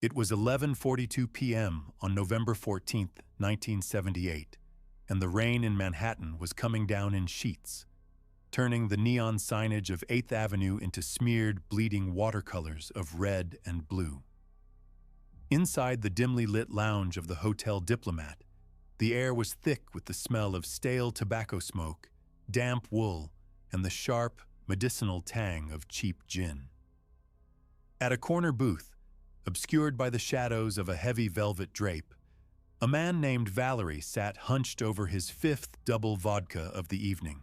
It was 11:42 p.m. on November 14, 1978, and the rain in Manhattan was coming down in sheets, turning the neon signage of 8th Avenue into smeared, bleeding watercolors of red and blue. Inside the dimly lit lounge of the Hotel Diplomat, the air was thick with the smell of stale tobacco smoke, damp wool, and the sharp, medicinal tang of cheap gin. At a corner booth, obscured by the shadows of a heavy velvet drape, a man named Valerie sat hunched over his 5th double vodka of the evening.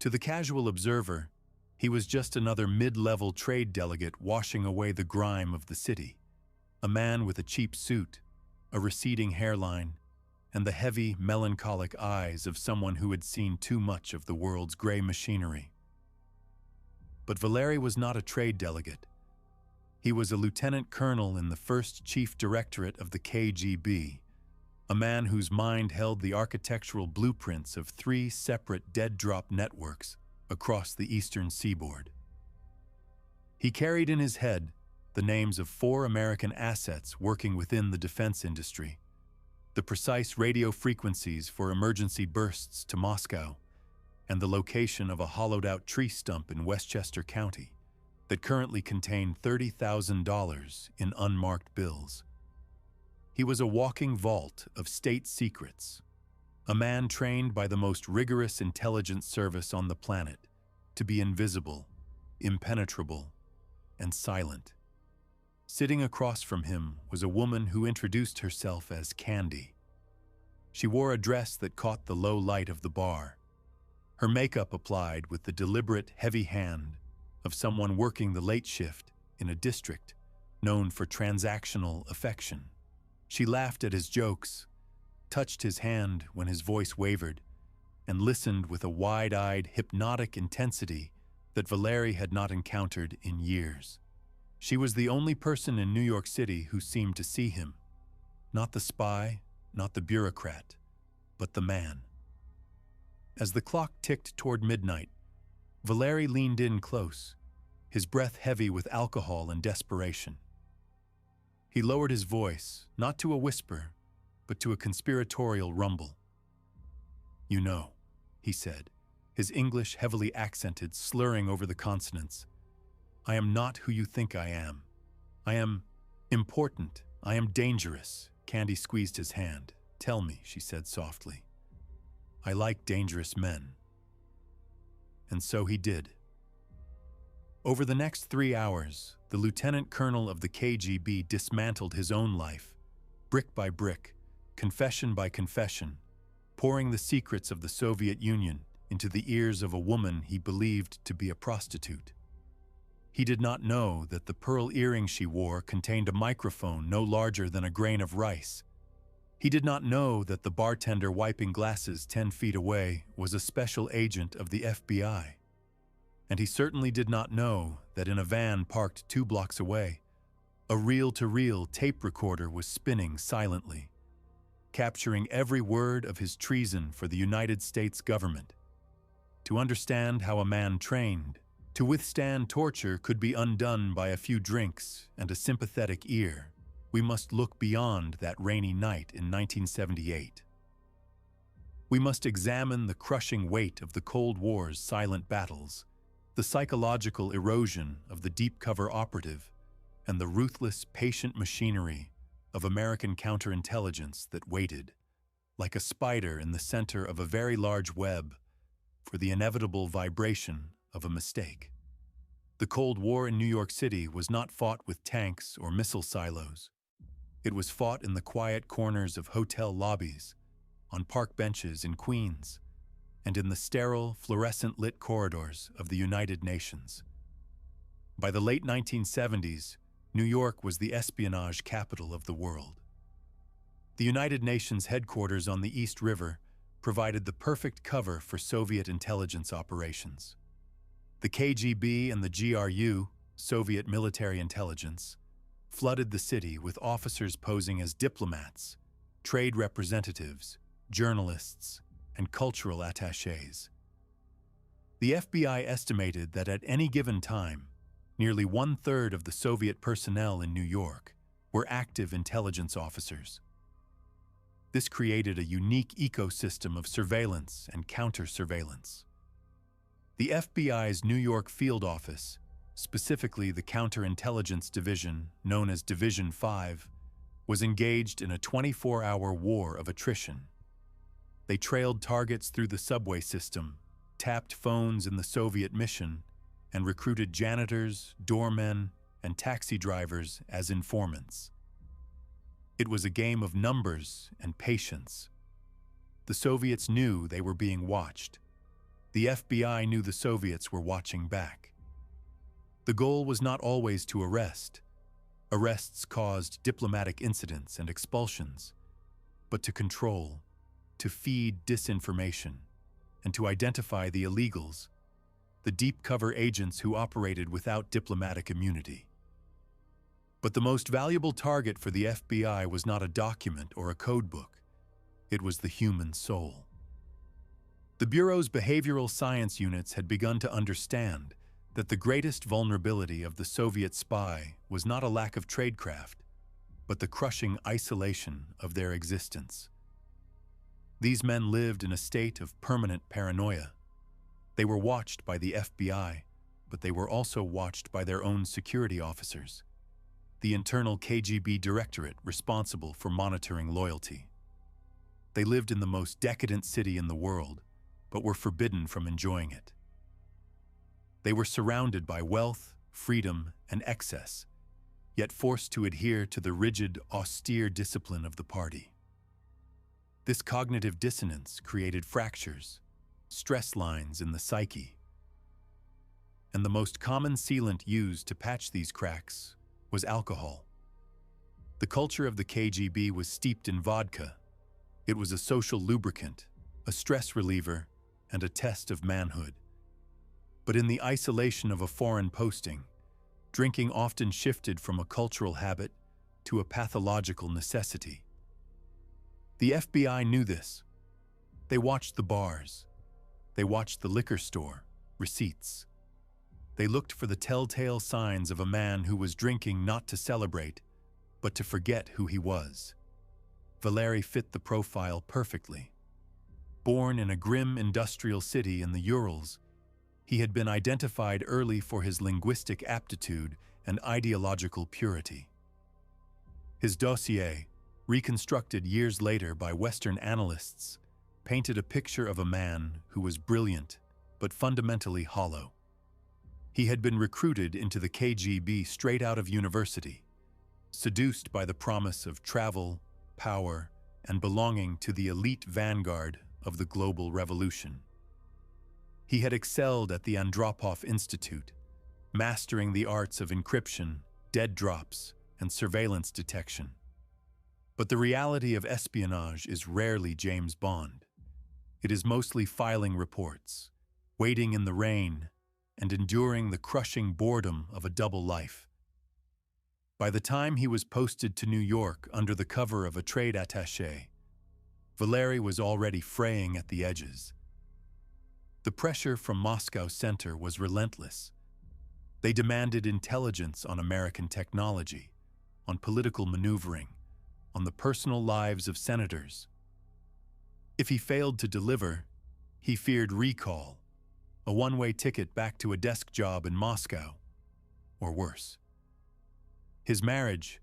To the casual observer, he was just another mid-level trade delegate washing away the grime of the city, a man with a cheap suit, a receding hairline, and the heavy, melancholic eyes of someone who had seen too much of the world's gray machinery. But Valerie was not a trade delegate. He was a lieutenant colonel in the 1st Chief Directorate of the KGB, a man whose mind held the architectural blueprints of 3 separate dead-drop networks across the eastern seaboard. He carried in his head the names of 4 American assets working within the defense industry, the precise radio frequencies for emergency bursts to Moscow, and the location of a hollowed-out tree stump in Westchester County that currently contained $30,000 in unmarked bills. He was a walking vault of state secrets, a man trained by the most rigorous intelligence service on the planet to be invisible, impenetrable, and silent. Sitting across from him was a woman who introduced herself as Candy. She wore a dress that caught the low light of the bar, her makeup applied with the deliberate, heavy hand of someone working the late shift in a district known for transactional affection. She laughed at his jokes, touched his hand when his voice wavered, and listened with a wide-eyed, hypnotic intensity that Valerie had not encountered in years. She was the only person in New York City who seemed to see him. Not the spy, not the bureaucrat, but the man. As the clock ticked toward midnight, Valerie leaned in close, his breath heavy with alcohol and desperation. He lowered his voice, not to a whisper, but to a conspiratorial rumble. "You know," he said, his English heavily accented, slurring over the consonants, "I am not who you think I am. I am important. I am dangerous." Candy squeezed his hand. "Tell me," she said softly. "I like dangerous men." And so he did. Over the next 3 hours, the lieutenant colonel of the KGB dismantled his own life, brick by brick, confession by confession, pouring the secrets of the Soviet Union into the ears of a woman he believed to be a prostitute. He did not know that the pearl earring she wore contained a microphone no larger than a grain of rice. He did not know that the bartender wiping glasses 10 feet away was a special agent of the FBI. And he certainly did not know that in a van parked 2 blocks away, a reel-to-reel tape recorder was spinning silently, capturing every word of his treason for the United States government. To understand how a man trained to withstand torture could be undone by a few drinks and a sympathetic ear, we must look beyond that rainy night in 1978. We must examine the crushing weight of the Cold War's silent battles, the psychological erosion of the deep-cover operative, and the ruthless, patient machinery of American counterintelligence that waited, like a spider in the center of a very large web, for the inevitable vibration of a mistake. The Cold War in New York City was not fought with tanks or missile silos. It was fought in the quiet corners of hotel lobbies, on park benches in Queens, and in the sterile, fluorescent-lit corridors of the United Nations. By the late 1970s, New York was the espionage capital of the world. The United Nations headquarters on the East River provided the perfect cover for Soviet intelligence operations. The KGB and the GRU, Soviet military intelligence, flooded the city with officers posing as diplomats, trade representatives, journalists, and cultural attachés. The FBI estimated that at any given time, nearly 1/3 of the Soviet personnel in New York were active intelligence officers. This created a unique ecosystem of surveillance and counter-surveillance. The FBI's New York field office, specifically the Counterintelligence Division, known as Division 5, was engaged in a 24-hour war of attrition. They trailed targets through the subway system, tapped phones in the Soviet mission, and recruited janitors, doormen, and taxi drivers as informants. It was a game of numbers and patience. The Soviets knew they were being watched. The FBI knew the Soviets were watching back. The goal was not always to arrest. Arrests caused diplomatic incidents and expulsions, but to control, to feed disinformation, and to identify the illegals, the deep cover agents who operated without diplomatic immunity. But the most valuable target for the FBI was not a document or a codebook. It was the human soul. The Bureau's behavioral science units had begun to understand that the greatest vulnerability of the Soviet spy was not a lack of tradecraft, but the crushing isolation of their existence. These men lived in a state of permanent paranoia. They were watched by the FBI, but they were also watched by their own security officers, the internal KGB directorate responsible for monitoring loyalty. They lived in the most decadent city in the world, but were forbidden from enjoying it. They were surrounded by wealth, freedom, and excess, yet forced to adhere to the rigid, austere discipline of the party. This cognitive dissonance created fractures, stress lines in the psyche. And the most common sealant used to patch these cracks was alcohol. The culture of the KGB was steeped in vodka. It was a social lubricant, a stress reliever, and a test of manhood. But in the isolation of a foreign posting, drinking often shifted from a cultural habit to a pathological necessity. The FBI knew this. They watched the bars. They watched the liquor store, receipts. They looked for the telltale signs of a man who was drinking not to celebrate, but to forget who he was. Valery fit the profile perfectly. Born in a grim industrial city in the Urals, he had been identified early for his linguistic aptitude and ideological purity. His dossier, reconstructed years later by Western analysts, painted a picture of a man who was brilliant but fundamentally hollow. He had been recruited into the KGB straight out of university, seduced by the promise of travel, power, and belonging to the elite vanguard of the global revolution. He had excelled at the Andropov Institute, mastering the arts of encryption, dead drops, and surveillance detection. But the reality of espionage is rarely James Bond. It is mostly filing reports, waiting in the rain, and enduring the crushing boredom of a double life. By the time he was posted to New York under the cover of a trade attaché, Valery was already fraying at the edges. The pressure from Moscow Center was relentless. They demanded intelligence on American technology, on political maneuvering, on the personal lives of senators. If he failed to deliver, he feared recall, a one-way ticket back to a desk job in Moscow, or worse. His marriage,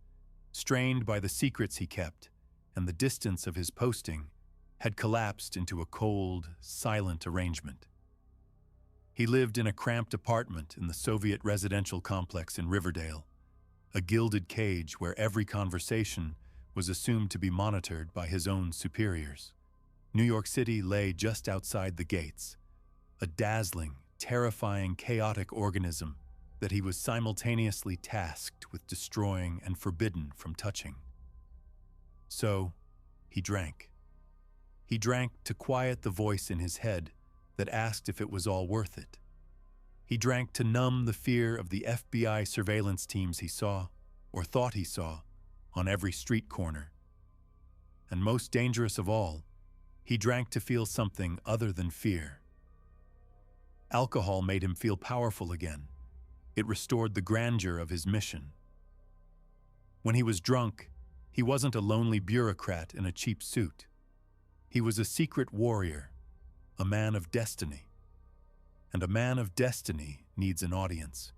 strained by the secrets he kept and the distance of his posting, had collapsed into a cold, silent arrangement. He lived in a cramped apartment in the Soviet residential complex in Riverdale, a gilded cage where every conversation was assumed to be monitored by his own superiors. New York City lay just outside the gates, a dazzling, terrifying, chaotic organism that he was simultaneously tasked with destroying and forbidden from touching. So, he drank. He drank to quiet the voice in his head that asked if it was all worth it. He drank to numb the fear of the FBI surveillance teams he saw, or thought he saw, on every street corner. And most dangerous of all, he drank to feel something other than fear. Alcohol made him feel powerful again. It restored the grandeur of his mission. When he was drunk, he wasn't a lonely bureaucrat in a cheap suit. He was a secret warrior, a man of destiny. And a man of destiny needs an audience.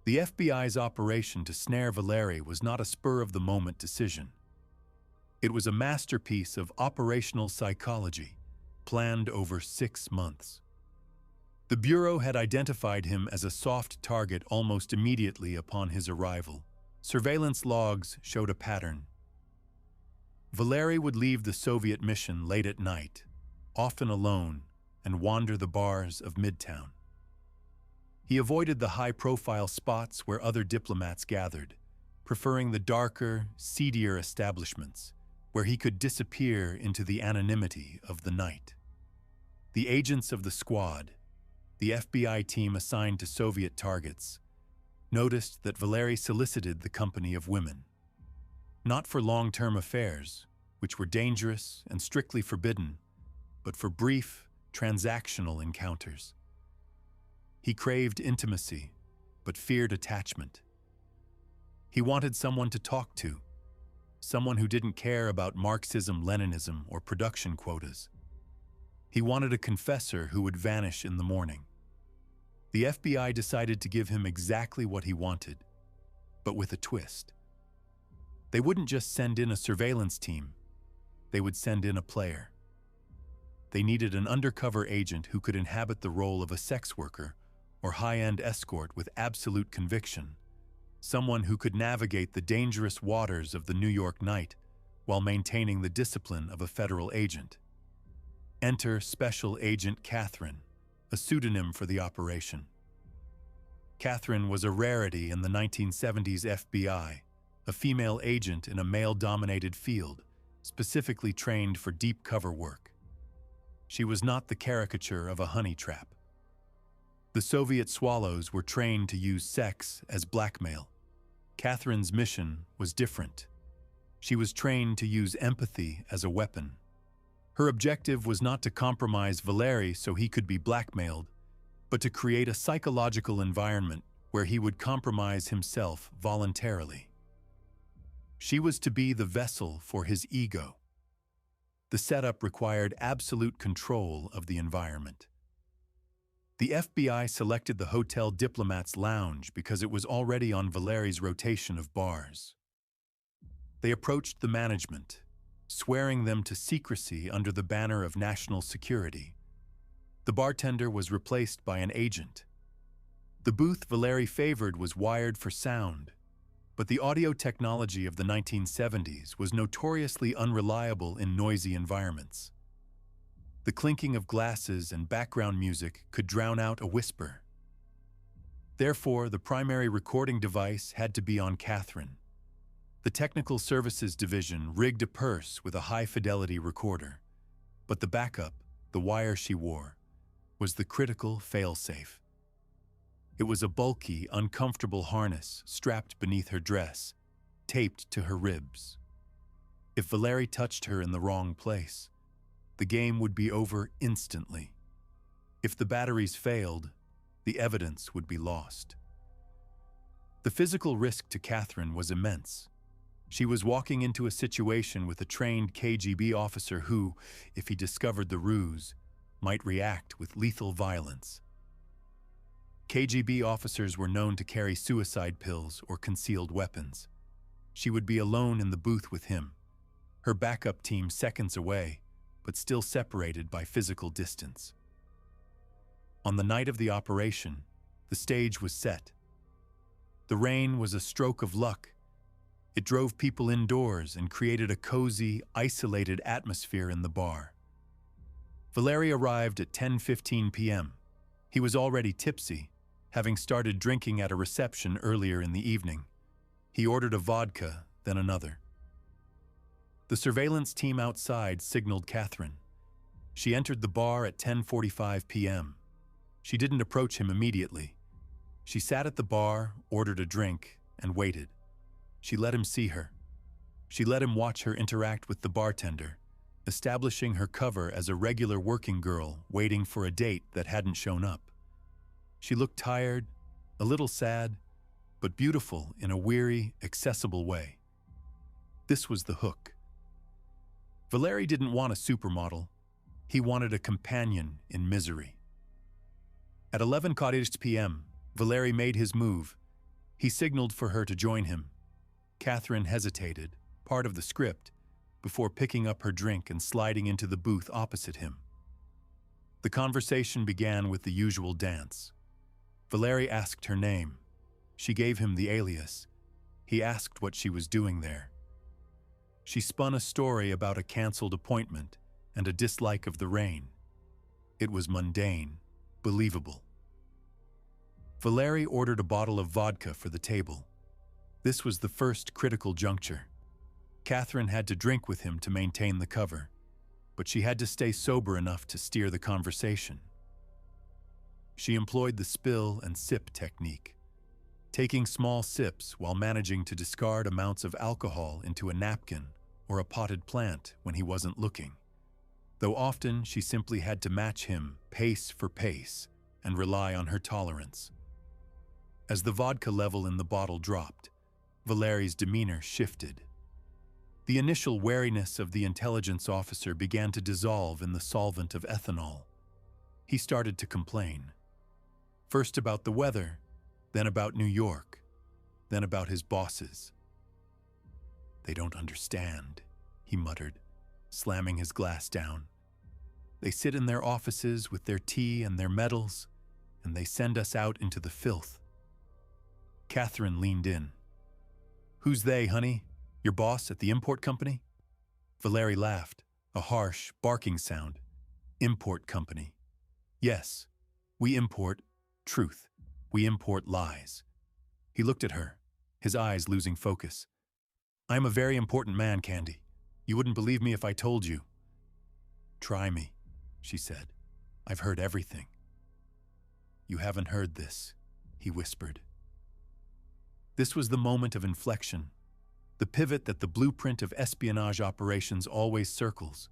The FBI's operation to snare Valeri was not a spur-of-the-moment decision. It was a masterpiece of operational psychology, planned over 6 months. The Bureau had identified him as a soft target almost immediately upon his arrival. Surveillance logs showed a pattern. Valeri would leave the Soviet mission late at night, often alone, and wander the bars of Midtown. He avoided the high-profile spots where other diplomats gathered, preferring the darker, seedier establishments, where he could disappear into the anonymity of the night. The agents of the squad, the FBI team assigned to Soviet targets, noticed that Valeri solicited the company of women. Not for long-term affairs, which were dangerous and strictly forbidden, but for brief, transactional encounters. He craved intimacy, but feared attachment. He wanted someone to talk to, someone who didn't care about Marxism-Leninism or production quotas. He wanted a confessor who would vanish in the morning. The FBI decided to give him exactly what he wanted, but with a twist. They wouldn't just send in a surveillance team, they would send in a player. They needed an undercover agent who could inhabit the role of a sex worker or high-end escort with absolute conviction, someone who could navigate the dangerous waters of the New York night while maintaining the discipline of a federal agent. Enter Special Agent Catherine, a pseudonym for the operation. Catherine was a rarity in the 1970s FBI, a female agent in a male-dominated field, specifically trained for deep cover work. She was not the caricature of a honey trap. The Soviet swallows were trained to use sex as blackmail. Catherine's mission was different. She was trained to use empathy as a weapon. Her objective was not to compromise Valeri so he could be blackmailed, but to create a psychological environment where he would compromise himself voluntarily. She was to be the vessel for his ego. The setup required absolute control of the environment. The FBI selected the Hotel Diplomat's Lounge because it was already on Valeri's rotation of bars. They approached the management, swearing them to secrecy under the banner of national security. The bartender was replaced by an agent. The booth Valeri favored was wired for sound, but the audio technology of the 1970s was notoriously unreliable in noisy environments. The clinking of glasses and background music could drown out a whisper. Therefore, the primary recording device had to be on Catherine. The Technical Services Division rigged a purse with a high-fidelity recorder, but the backup, the wire she wore, was the critical failsafe. It was a bulky, uncomfortable harness strapped beneath her dress, taped to her ribs. If Valeri touched her in the wrong place, the game would be over instantly. If the batteries failed, the evidence would be lost. The physical risk to Catherine was immense. She was walking into a situation with a trained KGB officer who, if he discovered the ruse, might react with lethal violence. KGB officers were known to carry suicide pills or concealed weapons. She would be alone in the booth with him, her backup team seconds away, but still separated by physical distance. On the night of the operation, the stage was set. The rain was a stroke of luck. It drove people indoors and created a cozy, isolated atmosphere in the bar. Valeri arrived at 10:15 p.m. He was already tipsy, having started drinking at a reception earlier in the evening. He ordered a vodka, then another. The surveillance team outside signaled Catherine. She entered the bar at 10:45 p.m. She didn't approach him immediately. She sat at the bar, ordered a drink, and waited. She let him see her. She let him watch her interact with the bartender, establishing her cover as a regular working girl waiting for a date that hadn't shown up. She looked tired, a little sad, but beautiful in a weary, accessible way. This was the hook. Valeri didn't want a supermodel. He wanted a companion in misery. At 11:40 p.m., Valeri made his move. He signaled for her to join him. Catherine hesitated, part of the script, before picking up her drink and sliding into the booth opposite him. The conversation began with the usual dance. Valeri asked her name. She gave him the alias. He asked what she was doing there. She spun a story about a canceled appointment and a dislike of the rain. It was mundane, believable. Valeri ordered a bottle of vodka for the table. This was the first critical juncture. Catherine had to drink with him to maintain the cover, but she had to stay sober enough to steer the conversation. She employed the spill and sip technique, taking small sips while managing to discard amounts of alcohol into a napkin or a potted plant when he wasn't looking, though often she simply had to match him pace for pace and rely on her tolerance. As the vodka level in the bottle dropped, Valeri's demeanor shifted. The initial wariness of the intelligence officer began to dissolve in the solvent of ethanol. He started to complain. First about the weather, then about New York, then about his bosses. "They don't understand," he muttered, slamming his glass down. "They sit in their offices with their tea and their medals, and they send us out into the filth." Catherine leaned in. "Who's they, honey? Your boss at the import company?" Valeri laughed, a harsh, barking sound. "Import company. Yes, we import truth. We import lies." He looked at her, his eyes losing focus. "I'm a very important man, Candy. You wouldn't believe me if I told you." "Try me," she said. "I've heard everything." "You haven't heard this," he whispered. This was the moment of inflection, the pivot that the blueprint of espionage operations always circles.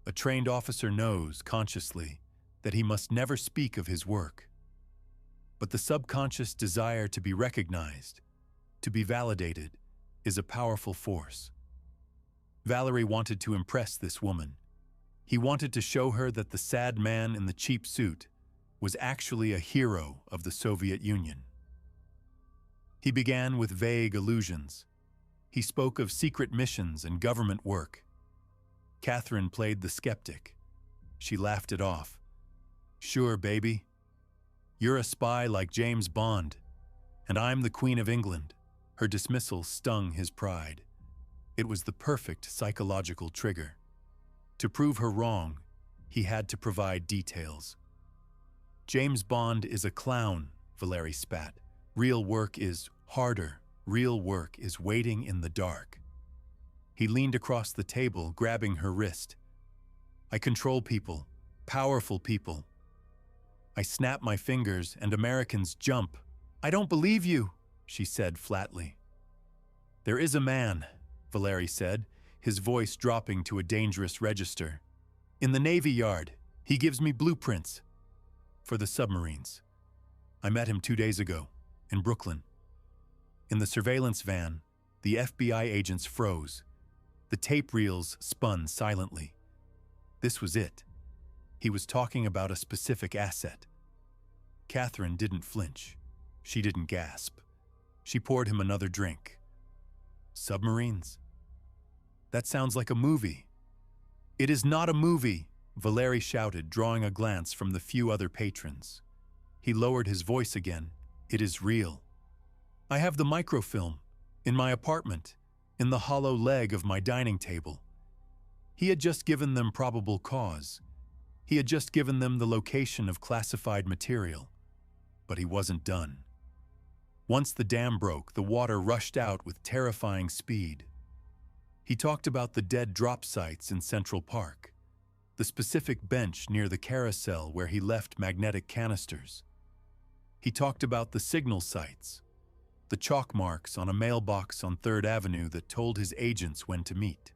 A trained officer knows, consciously, that he must never speak of his work. But the subconscious desire to be recognized, to be validated, is a powerful force. Valeri wanted to impress this woman. He wanted to show her that the sad man in the cheap suit was actually a hero of the Soviet Union. He began with vague allusions. He spoke of secret missions and government work. Catherine played the skeptic. She laughed it off. "Sure, baby. You're a spy like James Bond, and I'm the Queen of England." Her dismissal stung his pride. It was the perfect psychological trigger. To prove her wrong, he had to provide details. "James Bond is a clown," Valeri spat. "Real work is harder. Real work is waiting in the dark." He leaned across the table, grabbing her wrist. "I control people, powerful people. I snap my fingers and Americans jump." "I don't believe you," she said flatly. "There is a man," Valeri said, his voice dropping to a dangerous register. "In the Navy Yard. He gives me blueprints. For the submarines. I met him 2 days ago, in Brooklyn." In the surveillance van, the FBI agents froze. The tape reels spun silently. This was it. He was talking about a specific asset. Catherine didn't flinch. She didn't gasp. She poured him another drink. "Submarines? That sounds like a movie." "It is not a movie," Valeri shouted, drawing a glance from the few other patrons. He lowered his voice again. "It is real. I have the microfilm, in my apartment, in the hollow leg of my dining table." He had just given them probable cause. He had just given them the location of classified material. But he wasn't done. Once the dam broke, the water rushed out with terrifying speed. He talked about the dead drop sites in Central Park, the specific bench near the carousel where he left magnetic canisters. He talked about the signal sites, the chalk marks on a mailbox on 3rd Avenue that told his agents when to meet.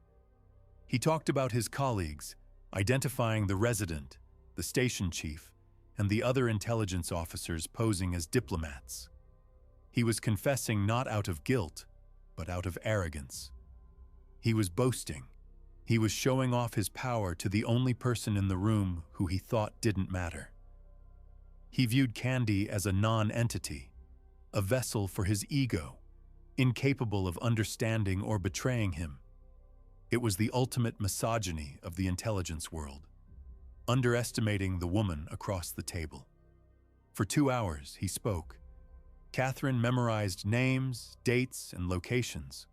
He talked about his colleagues, identifying the resident, the station chief, and the other intelligence officers posing as diplomats. He was confessing not out of guilt, but out of arrogance. He was boasting. He was showing off his power to the only person in the room who he thought didn't matter. He viewed Candy as a non-entity, a vessel for his ego, incapable of understanding or betraying him. It was the ultimate misogyny of the intelligence world, underestimating the woman across the table. For 2 hours, he spoke. Catherine memorized names, dates, and locations,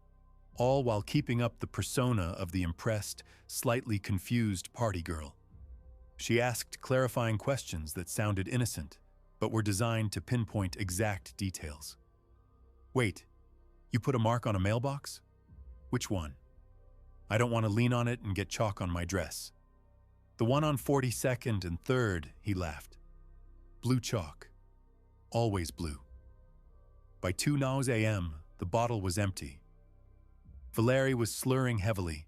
all while keeping up the persona of the impressed, slightly confused party girl. She asked clarifying questions that sounded innocent, but were designed to pinpoint exact details. "Wait, you put a mark on a mailbox? Which one? I don't want to lean on it and get chalk on my dress." "The one on 42nd and 3rd, he laughed. "Blue chalk. Always blue." By 2 a.m., the bottle was empty. Valeri was slurring heavily,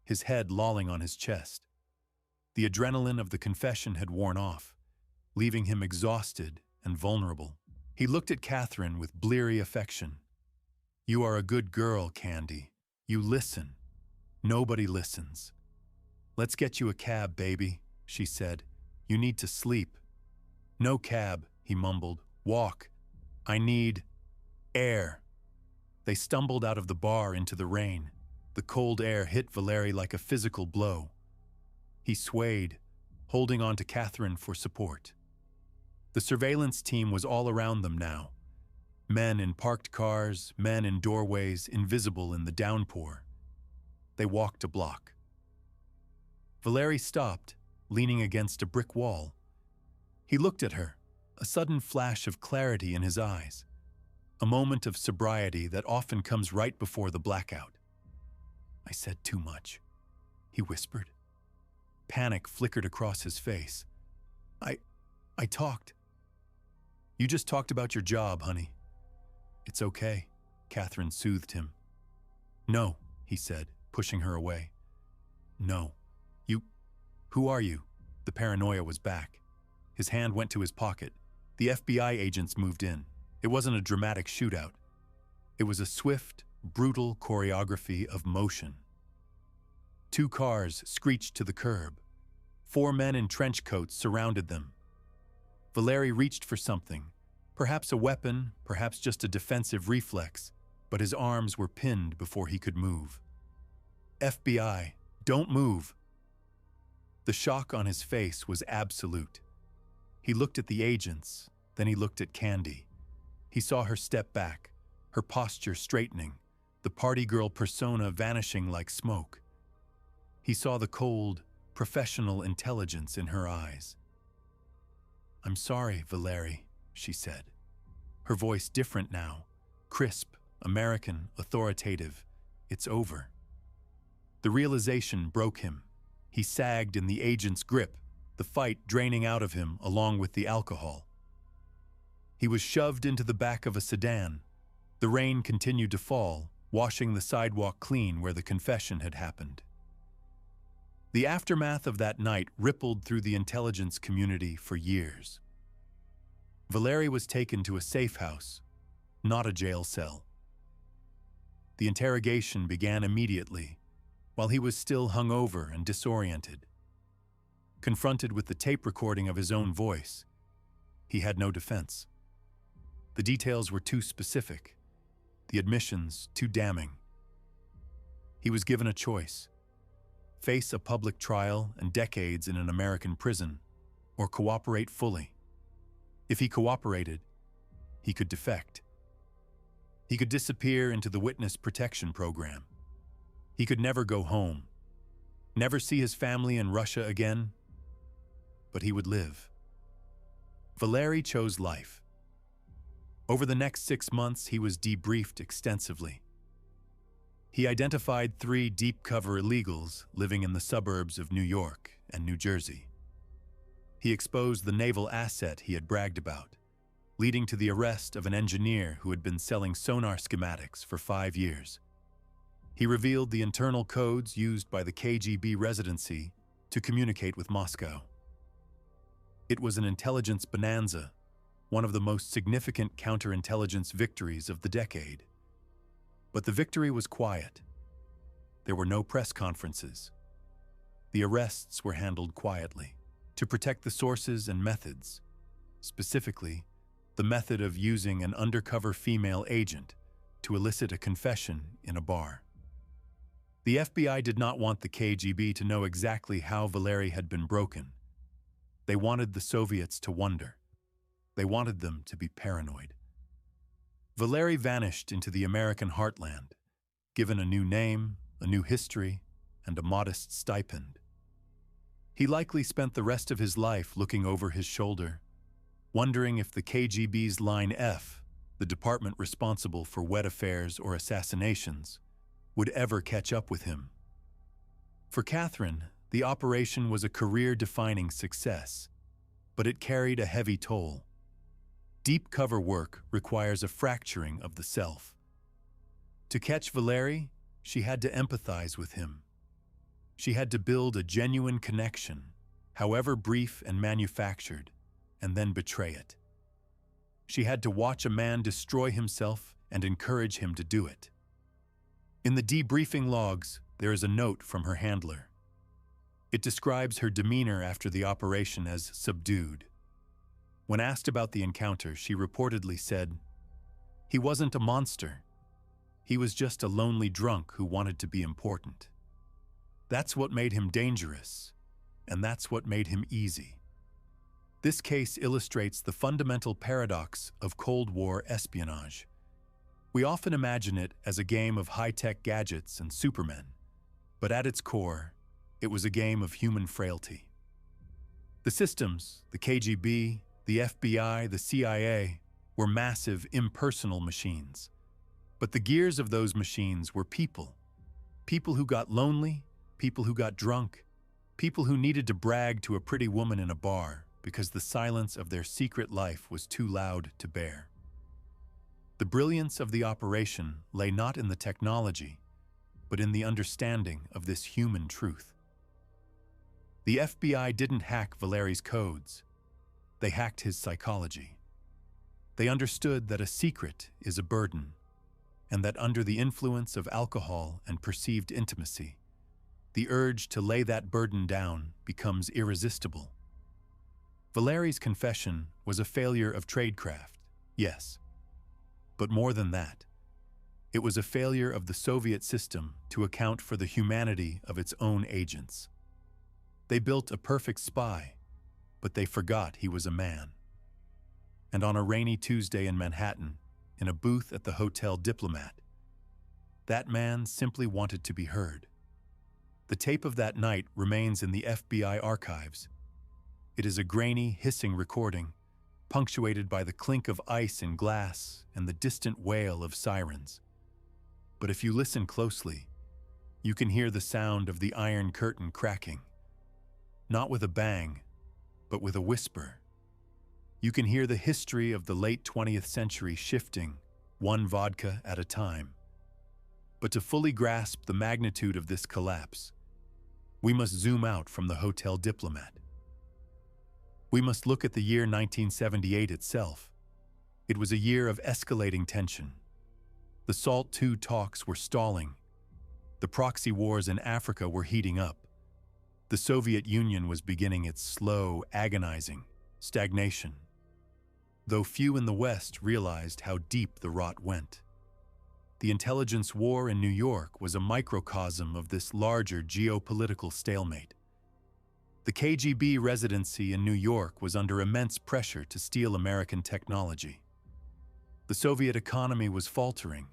his head lolling on his chest. The adrenaline of the confession had worn off, leaving him exhausted and vulnerable. He looked at Catherine with bleary affection. "You are a good girl, Candy. You listen. Nobody listens." "Let's get you a cab, baby," she said. "You need to sleep." "No cab," he mumbled. "Walk. I need air." They stumbled out of the bar into the rain. The cold air hit Valeri like a physical blow. He swayed, holding on to Catherine for support. The surveillance team was all around them now. Men in parked cars, men in doorways, invisible in the downpour. They walked a block. Valeri stopped, leaning against a brick wall. He looked at her, a sudden flash of clarity in his eyes, a moment of sobriety that often comes right before the blackout. "I said too much," he whispered. Panic flickered across his face. I talked." "You just talked about your job, honey." "It's okay," Catherine soothed him. "No," he said, pushing her away. "No. Who are you?" The paranoia was back. His hand went to his pocket. The FBI agents moved in. It wasn't a dramatic shootout. It was a swift, brutal choreography of motion. 2 cars screeched to the curb. 4 men in trench coats surrounded them. Valeri reached for something, perhaps a weapon, perhaps just a defensive reflex, but his arms were pinned before he could move. "FBI, don't move." The shock on his face was absolute. He looked at the agents, then he looked at Candy. He saw her step back, her posture straightening, the party girl persona vanishing like smoke. He saw the cold, professional intelligence in her eyes. "I'm sorry, Valeri," she said. Her voice different now, crisp, American, authoritative. "It's over." The realization broke him. He sagged in the agent's grip, the fight draining out of him along with the alcohol. He was shoved into the back of a sedan. The rain continued to fall, washing the sidewalk clean where the confession had happened. The aftermath of that night rippled through the intelligence community for years. Valeri was taken to a safe house, not a jail cell. The interrogation began immediately, while he was still hungover and disoriented. Confronted with the tape recording of his own voice, he had no defense. The details were too specific, the admissions too damning. He was given a choice: face a public trial and decades in an American prison, or cooperate fully. If he cooperated, he could defect. He could disappear into the witness protection program. He could never go home, never see his family in Russia again, but he would live. Valeri chose life. Over the next 6 months, he was debriefed extensively. He identified 3 deep-cover illegals living in the suburbs of New York and New Jersey. He exposed the naval asset he had bragged about, leading to the arrest of an engineer who had been selling sonar schematics for 5 years. He revealed the internal codes used by the KGB residency to communicate with Moscow. It was an intelligence bonanza, one of the most significant counterintelligence victories of the decade. But the victory was quiet. There were no press conferences. The arrests were handled quietly, to protect the sources and methods, specifically, the method of using an undercover female agent to elicit a confession in a bar. The FBI did not want the KGB to know exactly how Valery had been broken. They wanted the Soviets to wonder. They wanted them to be paranoid. Valery vanished into the American heartland, given a new name, a new history, and a modest stipend. He likely spent the rest of his life looking over his shoulder, wondering if the KGB's Line F, the department responsible for wet affairs or assassinations, would ever catch up with him. For Catherine, the operation was a career-defining success, but it carried a heavy toll. Deep cover work requires a fracturing of the self. To catch Valery, she had to empathize with him. She had to build a genuine connection, however brief and manufactured, and then betray it. She had to watch a man destroy himself and encourage him to do it. In the debriefing logs, there is a note from her handler. It describes her demeanor after the operation as subdued. When asked about the encounter, she reportedly said, "He wasn't a monster. He was just a lonely drunk who wanted to be important. That's what made him dangerous, and that's what made him easy." This case illustrates the fundamental paradox of Cold War espionage. We often imagine it as a game of high-tech gadgets and supermen, but at its core, it was a game of human frailty. The systems, the KGB, the FBI, the CIA, were massive, impersonal machines. But the gears of those machines were people. People who got lonely, people who got drunk, people who needed to brag to a pretty woman in a bar because the silence of their secret life was too loud to bear. The brilliance of the operation lay not in the technology, but in the understanding of this human truth. The FBI didn't hack Valery's codes. They hacked his psychology. They understood that a secret is a burden, and that under the influence of alcohol and perceived intimacy, the urge to lay that burden down becomes irresistible. Valery's confession was a failure of tradecraft, yes. But more than that, it was a failure of the Soviet system to account for the humanity of its own agents. They built a perfect spy, but they forgot he was a man. And on a rainy Tuesday in Manhattan, in a booth at the Hotel Diplomat, that man simply wanted to be heard. The tape of that night remains in the FBI archives. It is a grainy, hissing recording, punctuated by the clink of ice in glass and the distant wail of sirens. But if you listen closely, you can hear the sound of the Iron Curtain cracking. Not with a bang, but with a whisper. You can hear the history of the late 20th century shifting, one vodka at a time. But to fully grasp the magnitude of this collapse, we must zoom out from the Hotel Diplomat. We must look at the year 1978 itself. It was a year of escalating tension. The SALT II talks were stalling. The proxy wars in Africa were heating up. The Soviet Union was beginning its slow, agonizing stagnation, though few in the West realized how deep the rot went. The intelligence war in New York was a microcosm of this larger geopolitical stalemate. The KGB residency in New York was under immense pressure to steal American technology. The Soviet economy was faltering.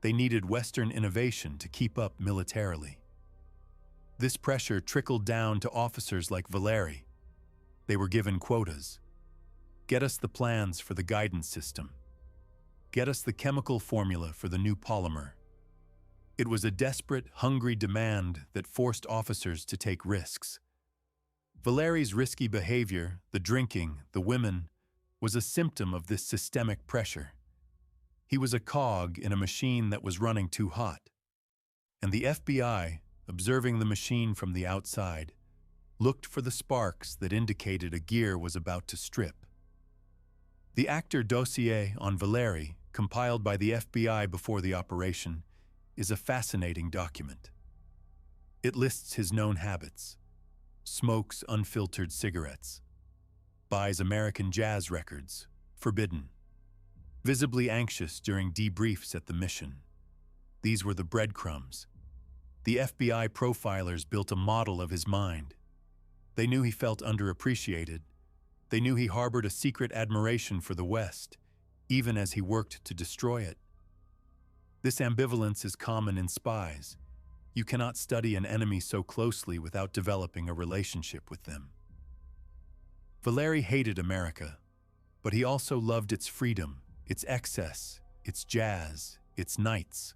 They needed Western innovation to keep up militarily. This pressure trickled down to officers like Valery. They were given quotas. Get us the plans for the guidance system. Get us the chemical formula for the new polymer. It was a desperate, hungry demand that forced officers to take risks. Valery's risky behavior, the drinking, the women, was a symptom of this systemic pressure. He was a cog in a machine that was running too hot. And the FBI, observing the machine from the outside, looked for the sparks that indicated a gear was about to strip. The actor dossier on Valery, compiled by the FBI before the operation, is a fascinating document. It lists his known habits: smokes unfiltered cigarettes, buys American jazz records, forbidden, visibly anxious during debriefs at the mission. These were the breadcrumbs. The FBI profilers built a model of his mind. They knew he felt underappreciated. They knew he harbored a secret admiration for the West, even as he worked to destroy it. This ambivalence is common in spies. You cannot study an enemy so closely without developing a relationship with them. Valery hated America, but he also loved its freedom, its excess, its jazz, its nights.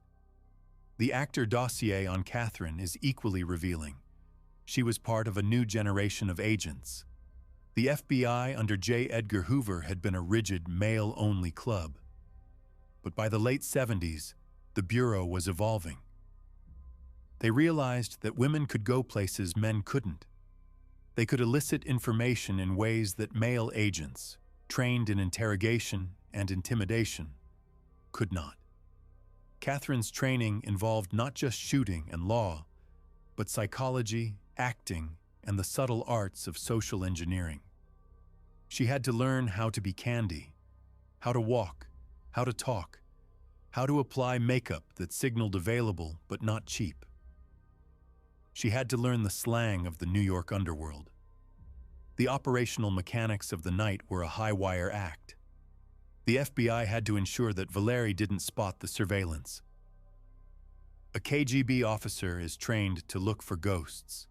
The actor dossier on Catherine is equally revealing. She was part of a new generation of agents. The FBI under J. Edgar Hoover had been a rigid, male-only club. But by the late 70s, the Bureau was evolving. They realized that women could go places men couldn't. They could elicit information in ways that male agents, trained in interrogation and intimidation, could not. Catherine's training involved not just shooting and law, but psychology, acting, and the subtle arts of social engineering. She had to learn how to be candy, how to walk, how to talk, how to apply makeup that signaled available but not cheap. She had to learn the slang of the New York underworld. The operational mechanics of the night were a high-wire act. The FBI had to ensure that Valery didn't spot the surveillance. A KGB officer is trained to look for ghosts,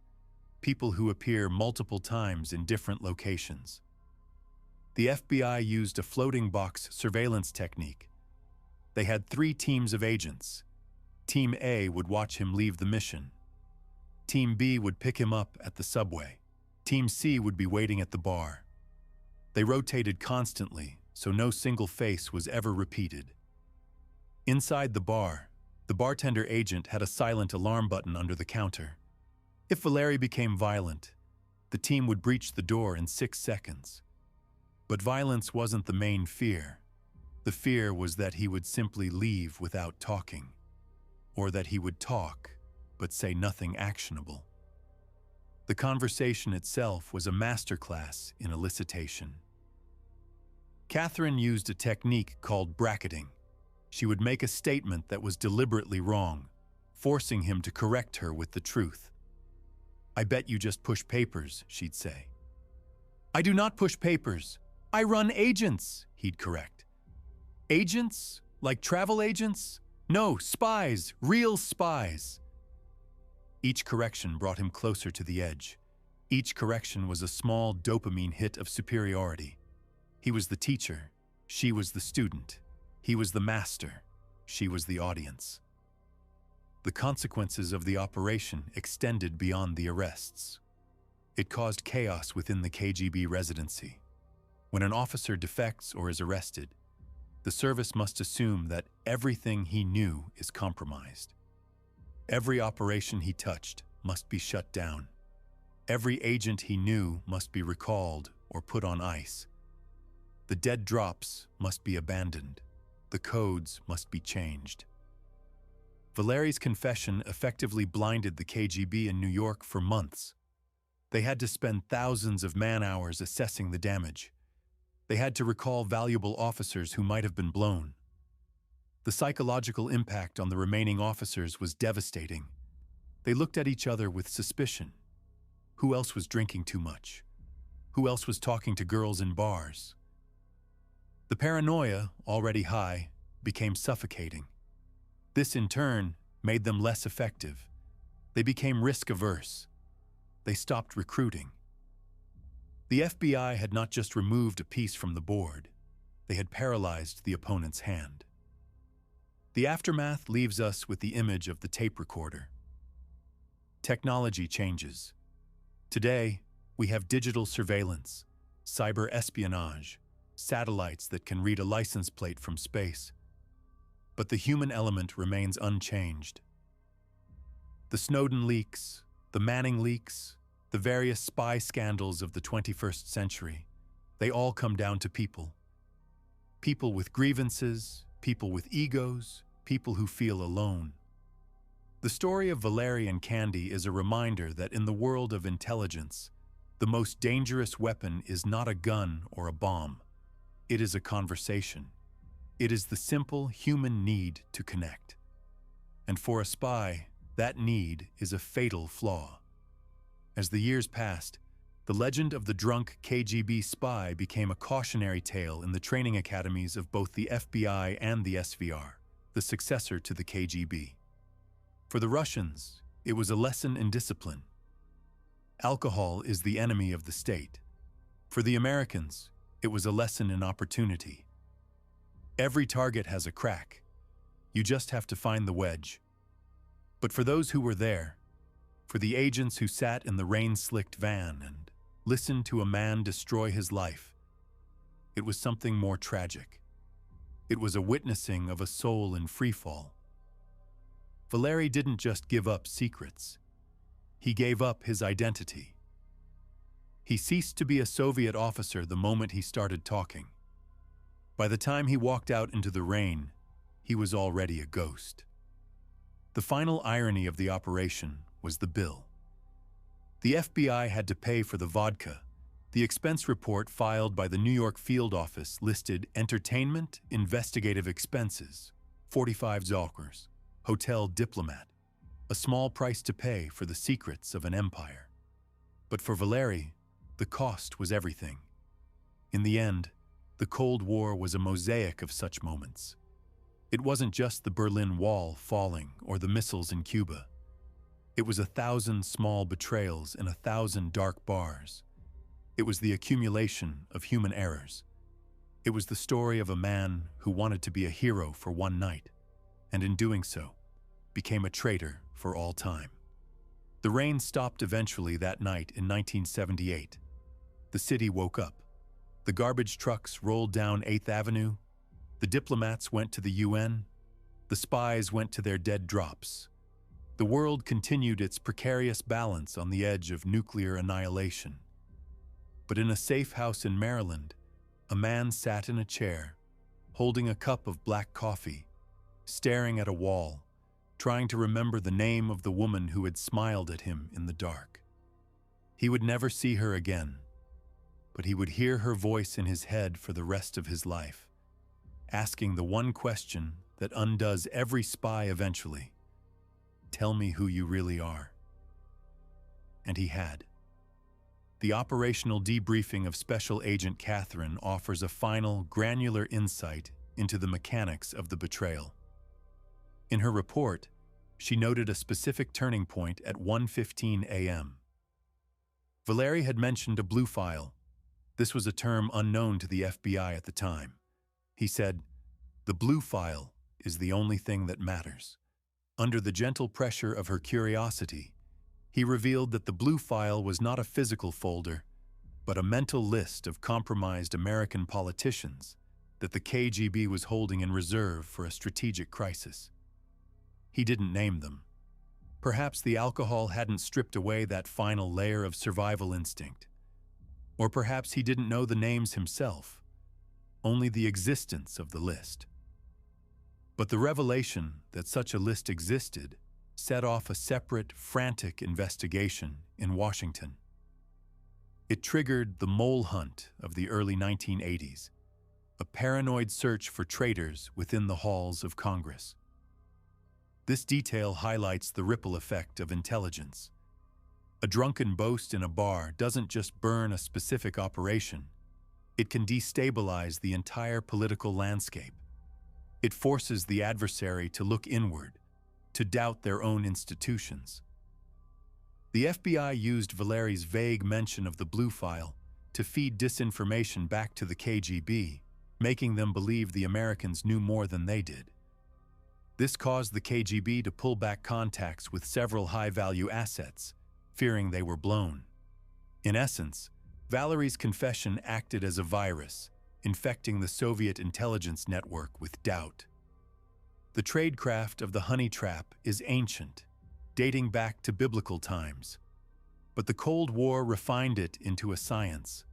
people who appear multiple times in different locations. The FBI used a floating box surveillance technique. They had 3 teams of agents. Team A would watch him leave the mission. Team B would pick him up at the subway. Team C would be waiting at the bar. They rotated constantly, so no single face was ever repeated. Inside the bar, the bartender agent had a silent alarm button under the counter. If Valery became violent, the team would breach the door in 6 seconds. But violence wasn't the main fear. The fear was that he would simply leave without talking, or that he would talk but say nothing actionable. The conversation itself was a masterclass in elicitation. Catherine used a technique called bracketing. She would make a statement that was deliberately wrong, forcing him to correct her with the truth. "I bet you just push papers," she'd say. "I do not push papers. I run agents," he'd correct. "Agents? Like travel agents? No, spies, real spies." Each correction brought him closer to the edge. Each correction was a small dopamine hit of superiority. He was the teacher, she was the student. He was the master, she was the audience. The consequences of the operation extended beyond the arrests. It caused chaos within the KGB residency. When an officer defects or is arrested, the service must assume that everything he knew is compromised. Every operation he touched must be shut down. Every agent he knew must be recalled or put on ice. The dead drops must be abandoned. The codes must be changed. Valery's confession effectively blinded the KGB in New York for months. They had to spend thousands of man-hours assessing the damage. They had to recall valuable officers who might have been blown. The psychological impact on the remaining officers was devastating. They looked at each other with suspicion. Who else was drinking too much? Who else was talking to girls in bars? The paranoia, already high, became suffocating. This, in turn, made them less effective. They became risk-averse. They stopped recruiting. The FBI had not just removed a piece from the board, they had paralyzed the opponent's hand. The aftermath leaves us with the image of the tape recorder. Technology changes. Today, we have digital surveillance, cyber espionage, satellites that can read a license plate from space. But the human element remains unchanged. The Snowden leaks, the Manning leaks, the various spy scandals of the 21st century, they all come down to people. People with grievances, people with egos, people who feel alone. The story of Valery and Candy is a reminder that in the world of intelligence, the most dangerous weapon is not a gun or a bomb. It is a conversation. It is the simple human need to connect. And for a spy, that need is a fatal flaw. As the years passed, the legend of the drunk KGB spy became a cautionary tale in the training academies of both the FBI and the SVR, the successor to the KGB. For the Russians, it was a lesson in discipline. Alcohol is the enemy of the state. For the Americans, it was a lesson in opportunity. Every target has a crack. You just have to find the wedge. But for those who were there, for the agents who sat in the rain-slicked van and listened to a man destroy his life, it was something more tragic. It was a witnessing of a soul in freefall. Valery didn't just give up secrets. He gave up his identity. He ceased to be a Soviet officer the moment he started talking. By the time he walked out into the rain, he was already a ghost. The final irony of the operation was the bill. The FBI had to pay for the vodka. The expense report filed by the New York field office listed entertainment, investigative expenses, 45 zolkers, hotel diplomat, a small price to pay for the secrets of an empire. But for Valery, the cost was everything. In the end, the Cold War was a mosaic of such moments. It wasn't just the Berlin Wall falling or the missiles in Cuba. It was 1,000 small betrayals in 1,000 dark bars. It was the accumulation of human errors. It was the story of a man who wanted to be a hero for one night, and in doing so, became a traitor for all time. The rain stopped eventually that night in 1978. The city woke up. The garbage trucks rolled down 8th Avenue. The diplomats went to the UN. The spies went to their dead drops. The world continued its precarious balance on the edge of nuclear annihilation. But in a safe house in Maryland, a man sat in a chair, holding a cup of black coffee, staring at a wall, trying to remember the name of the woman who had smiled at him in the dark. He would never see her again, but he would hear her voice in his head for the rest of his life, asking the one question that undoes every spy eventually: tell me who you really are. And he had. The operational debriefing of Special Agent Catherine offers a final, granular insight into the mechanics of the betrayal. In her report, she noted a specific turning point at 1:15 a.m. Valery had mentioned a blue file. This was a term unknown to the FBI at the time. He said, "The blue file is the only thing that matters." Under the gentle pressure of her curiosity, he revealed that the blue file was not a physical folder, but a mental list of compromised American politicians that the KGB was holding in reserve for a strategic crisis. He didn't name them. Perhaps the alcohol hadn't stripped away that final layer of survival instinct. Or perhaps he didn't know the names himself, only the existence of the list. But the revelation that such a list existed set off a separate, frantic investigation in Washington. It triggered the mole hunt of the early 1980s, a paranoid search for traitors within the halls of Congress. This detail highlights the ripple effect of intelligence. A drunken boast in a bar doesn't just burn a specific operation. It can destabilize the entire political landscape. It forces the adversary to look inward, to doubt their own institutions. The FBI used Valery's vague mention of the blue file to feed disinformation back to the KGB, making them believe the Americans knew more than they did. This caused the KGB to pull back contacts with several high-value assets, fearing they were blown. In essence, Valery's confession acted as a virus, infecting the Soviet intelligence network with doubt. The tradecraft of the honey trap is ancient, dating back to biblical times, but the Cold War refined it into a science.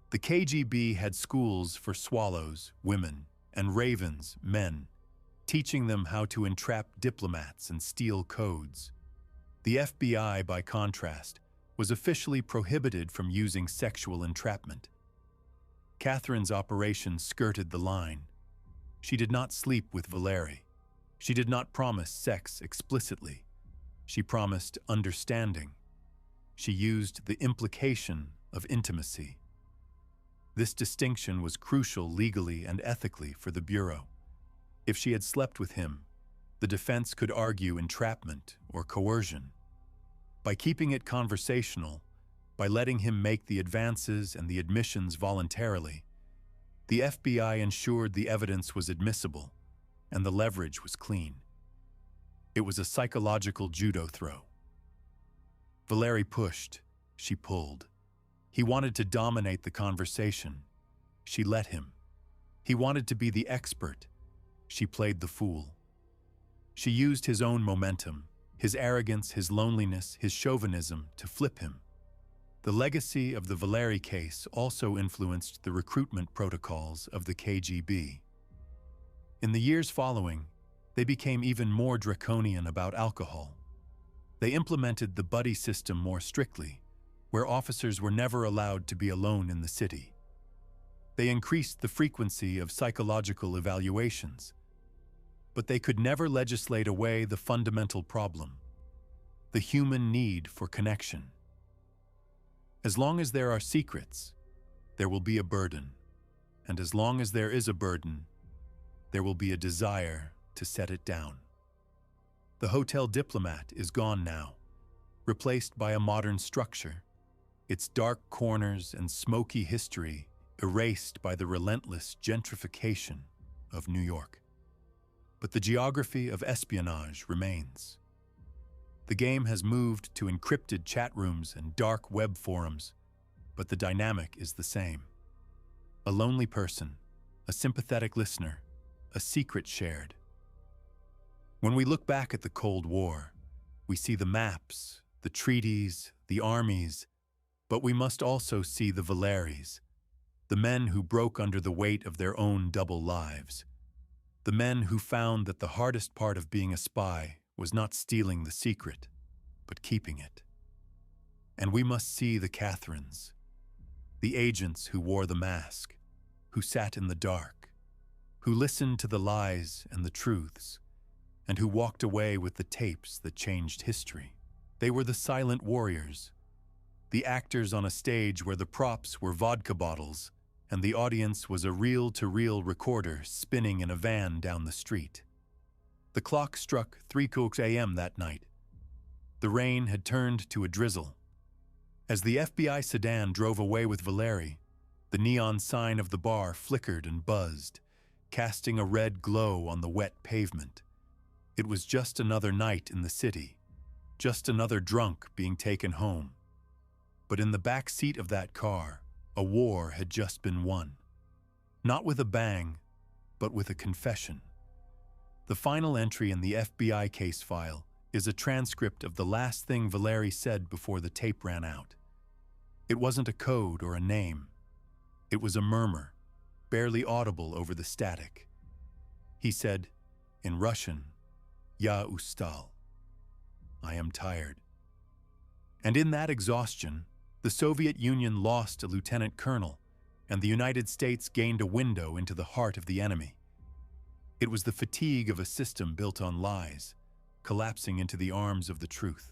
The KGB had schools for swallows, women, and ravens, men, teaching them how to entrap diplomats and steal codes. The FBI, by contrast, was officially prohibited from using sexual entrapment. Catherine's operation skirted the line. She did not sleep with Valery. She did not promise sex explicitly. She promised understanding. She used the implication of intimacy. This distinction was crucial legally and ethically for the Bureau. If she had slept with him, the defense could argue entrapment or coercion. By keeping it conversational, by letting him make the advances and the admissions voluntarily, the FBI ensured the evidence was admissible and the leverage was clean. It was a psychological judo throw. Valery pushed, she pulled. He wanted to dominate the conversation. She let him. He wanted to be the expert. She played the fool. She used his own momentum, his arrogance, his loneliness, his chauvinism to flip him. The legacy of the Valery case also influenced the recruitment protocols of the KGB. In the years following, they became even more draconian about alcohol. They implemented the buddy system more strictly, where officers were never allowed to be alone in the city. They increased the frequency of psychological evaluations, but they could never legislate away the fundamental problem, the human need for connection. As long as there are secrets, there will be a burden, and as long as there is a burden, there will be a desire to set it down. The Hotel Diplomat is gone now, replaced by a modern structure, its dark corners and smoky history erased by the relentless gentrification of New York. But the geography of espionage remains. The game has moved to encrypted chat rooms and dark web forums, but the dynamic is the same. A lonely person, a sympathetic listener, a secret shared. When we look back at the Cold War, we see the maps, the treaties, the armies, but we must also see the Valerys, the men who broke under the weight of their own double lives, the men who found that the hardest part of being a spy was not stealing the secret, but keeping it. And we must see the Catherines, the agents who wore the mask, who sat in the dark, who listened to the lies and the truths, and who walked away with the tapes that changed history. They were the silent warriors, the actors on a stage where the props were vodka bottles and the audience was a reel-to-reel recorder spinning in a van down the street. The clock struck 3 a.m. that night. The rain had turned to a drizzle. As the FBI sedan drove away with Valery, the neon sign of the bar flickered and buzzed, casting a red glow on the wet pavement. It was just another night in the city, just another drunk being taken home. But in the back seat of that car, a war had just been won. Not with a bang, but with a confession. The final entry in the FBI case file is a transcript of the last thing Valery said before the tape ran out. It wasn't a code or a name. It was a murmur, barely audible over the static. He said, in Russian, "Ya ustal," I am tired. And in that exhaustion, the Soviet Union lost a lieutenant colonel, and the United States gained a window into the heart of the enemy. It was the fatigue of a system built on lies, collapsing into the arms of the truth.